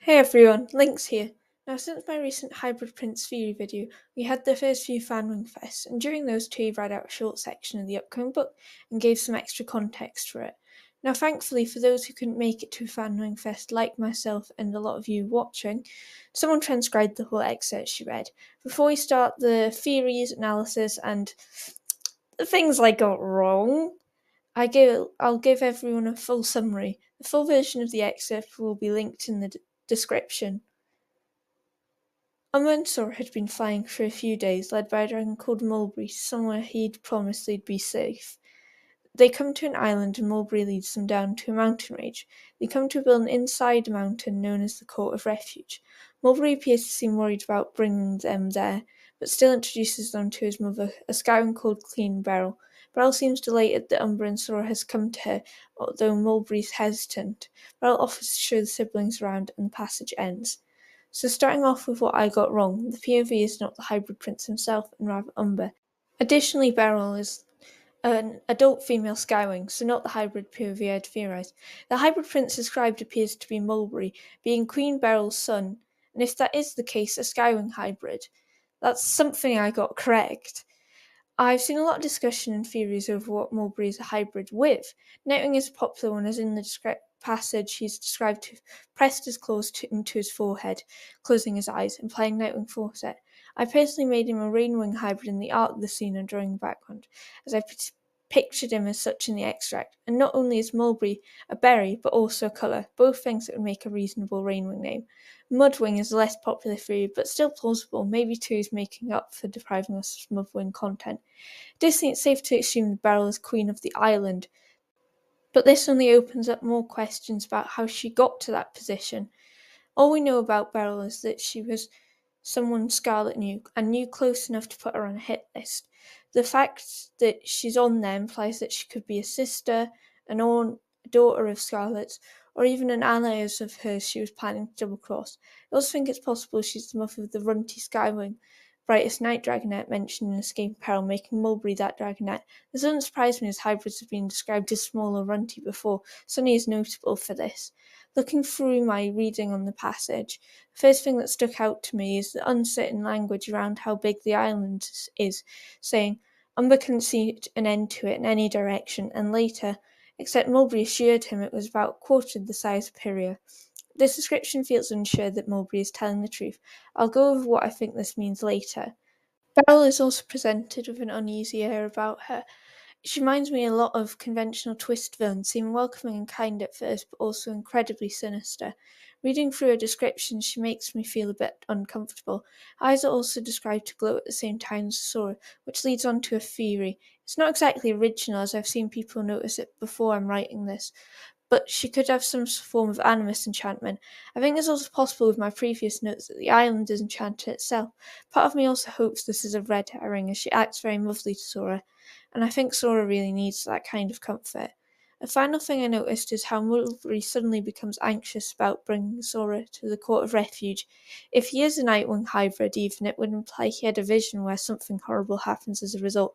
Hey everyone, Links here. Now, since my recent Hybrid Prince theory video, we had the first few fanwing fests, and during those two, I read out a short section of the upcoming book and gave some extra context for it. Now, thankfully, for those who couldn't make it to a fanwing fest, like myself and a lot of you watching, someone transcribed the whole excerpt she read. Before we start the theories, analysis, and the things I got wrong, I'll give everyone a full summary. The full version of the excerpt will be linked in the description. Sora had been flying for a few days, led by a dragon called Mulberry, somewhere he'd promised they'd be safe. They come to an island and Mulberry leads them down to a mountain range. They come to a building inside a mountain known as the Court of Refuge. Mulberry appears to seem worried about bringing them there, but still introduces them to his mother, a scoundrel called Clean Beryl. Beryl seems delighted that Sora has come to her, although Mulberry's hesitant. Beryl offers to show the siblings around and the passage ends. So starting off with what I got wrong, the POV is not the Hybrid Prince himself and rather Umber. Additionally, Beryl is an adult female Skywing, so not the hybrid POV I'd theorised. The Hybrid Prince described appears to be Mulberry, being Queen Beryl's son, and if that is the case, a Skywing hybrid. That's something I got correct. I've seen a lot of discussion and theories over what Mulberry is a hybrid with. Nightwing is a popular one, as in the passage he's described to have pressed his claws into his forehead, closing his eyes, implying Nightwing Forset. I personally made him a Rainwing hybrid in the art of the scene and drawing the background, as I pictured him as such in the extract, and not only is Mulberry a berry, but also a colour, both things that would make a reasonable Rainwing name. Mudwing is a less popular theory, but still plausible. Maybe 2 is making up for depriving us of Mudwing content. Additionally, it's safe to assume that Beryl is queen of the island, but this only opens up more questions about how she got to that position. All we know about Beryl is that she was someone Scarlet knew, and knew close enough to put her on a hit list. The fact that she's on there implies that she could be a sister, a daughter of Scarlet's, or even an ally of hers she was planning to double-cross. I also think it's possible she's the mother of the runty Skywing, brightest night dragonet mentioned in Escape Peril, making Mulberry that dragonet. This doesn't surprise me, as hybrids have been described as small or runty before. Sunny is notable for this. Looking through my reading on the passage, the first thing that stuck out to me is the uncertain language around how big the island is, saying, Umber couldn't see an end to it in any direction, and later, except Mulberry assured him it was about a quarter the size of Pyria. This description feels unsure that Mulberry is telling the truth. I'll go over what I think this means later. Beryl is also presented with an uneasy air about her. She reminds me a lot of conventional twist villains, seeming welcoming and kind at first, but also incredibly sinister. Reading through her description, she makes me feel a bit uncomfortable. Eyes are also described to glow at the same time as Sora, which leads on to a theory. It's not exactly original, as I've seen people notice it before I'm writing this, but she could have some form of animus enchantment. I think it's also possible with my previous notes that the island is enchanted itself. Part of me also hopes this is a red herring, as she acts very motherly to Sora, and I think Sora really needs that kind of comfort. A final thing I noticed is how Mulberry suddenly becomes anxious about bringing Sora to the Court of Refuge. If he is a Nightwing hybrid even, it would imply he had a vision where something horrible happens as a result.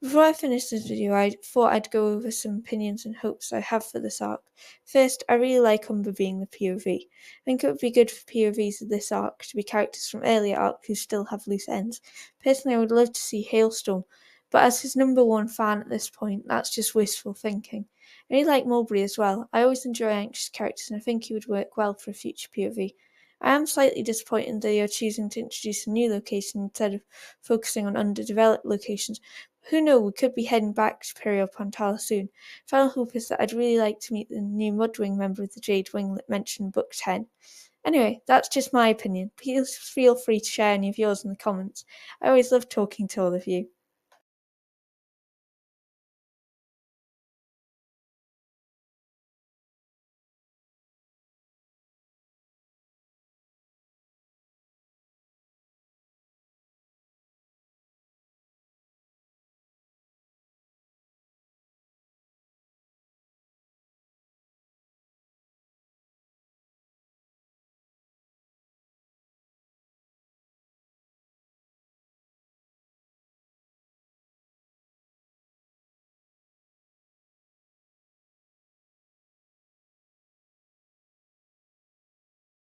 Before I finish this video, I thought I'd go over some opinions and hopes I have for this arc. First, I really like Umber being the POV. I think it would be good for POVs of this arc to be characters from earlier arcs who still have loose ends. Personally, I would love to see Hailstorm, but as his number 1 fan at this point, that's just wishful thinking. I really like Mulberry as well. I always enjoy anxious characters, and I think he would work well for a future POV. I am slightly disappointed that they are choosing to introduce a new location instead of focusing on underdeveloped locations. Who knows, we could be heading back to Imperial Pantala soon. Final hope is that I'd really like to meet the new Mudwing member of the Jade Winglet mentioned in Book 10. Anyway, that's just my opinion. Please feel free to share any of yours in the comments. I always love talking to all of you.